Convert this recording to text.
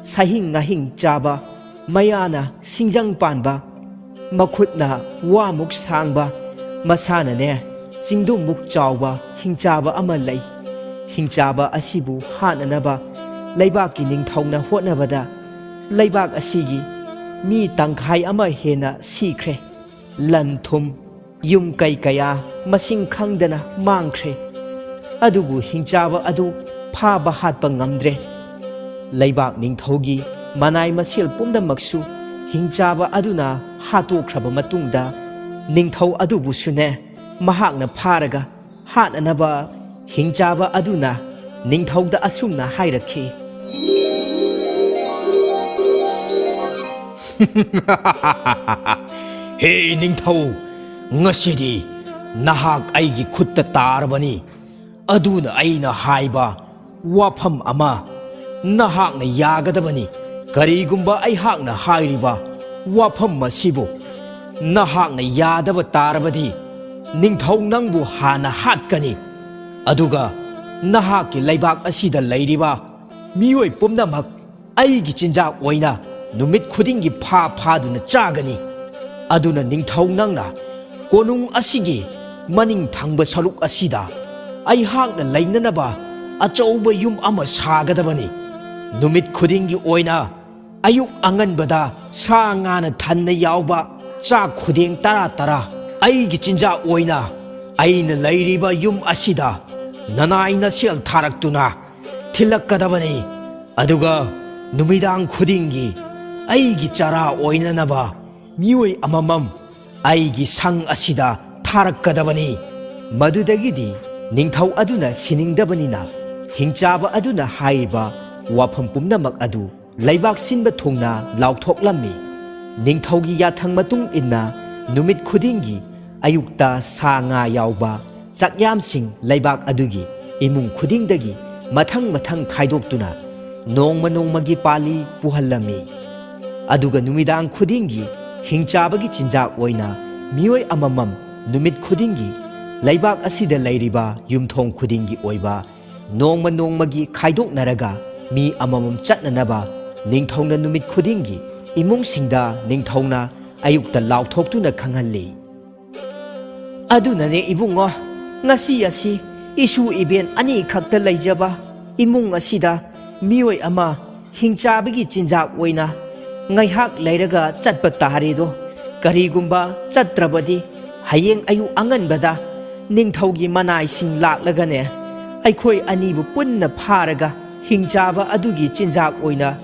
Sahing ngahing chaba, mayana singjang panba, makhutna wamuk sangba, masana ne singdum muk chawba hingchaba ama lay. Hingchaba asibu hananaba, laybak ki ningthawna hotnabada, laybak asigi mi tangkhai ama hena sikre. Lan thum yum kai kaya masing khangdana mangkhre. Adubu hingchaba adu phaba hatpa ngamdre. Laybak ningthawgi manay masil pumdamaksu hingchaba aduna hatokhraba matungda ningthaw adubu sune mahakna pharaga hananaba hingchaba aduna ningthawda asumna hairakhi. Hey ningthau, ngasidi nahak aigi khutta tarabani. Aduna aina haiba wafam ama nahakna yagadabani. Karigumba ai hakna hairiba wafam masibu nahakna yadaba tarabadi ningthau nangbu hana hatkani. Aduga nahaki laybak asida layriba miyoi pumnamak aigi chinjak oina numit khudingi phaduna chagani. Aduna ningthau nangna konung asigi maning thangba saruk asida ai hakna lainanaba achauba yum ama sagadabani. Numit khudingi oina ayuk anganbada sa ngana thanna yawba chak khudeng tara aigi chinjak oina aina layriba yum asida nanaina sel tharaktuna thilakkadabani. Aduga numidang khudingi aigi chara oinanaba miyoi amamam aigi sang asida tharakkadabani. Madudagidi ningthau aduna siningdabanina hingchaba aduna haiba wafam pumnamak adu laybak sinba thongna lauthoklammi. Ningthaugi yathang matung inna numit khudingi ayukta sa nga yawba chakyamsing laybak adugi imung khudingdagi mathang khaidoktuna nongmagi pali puhallammi. Aduga numidang khudingi hingchabagi chinjak oina miyoi amamam numit khudingi laybak asida layriba yumthong khudingi oiba nongmagi khaidoknaraga mi amamam chatnanaba ningthawna numit khudingi imungsingda ningthawna ayukta lauthokhtuna khanghalli. Adunane ibungo ngasi asi isu iben ani khakta layjaba imung asida miyoi ama hingchabagi chinjak oina ngaihak layraga chatpa taredo karigumba chatrabadi hayeng ayu anganbada ningthawgi manai sing laklagane aikhoi anibu punna pharaga hingchaba adugi chinjak oina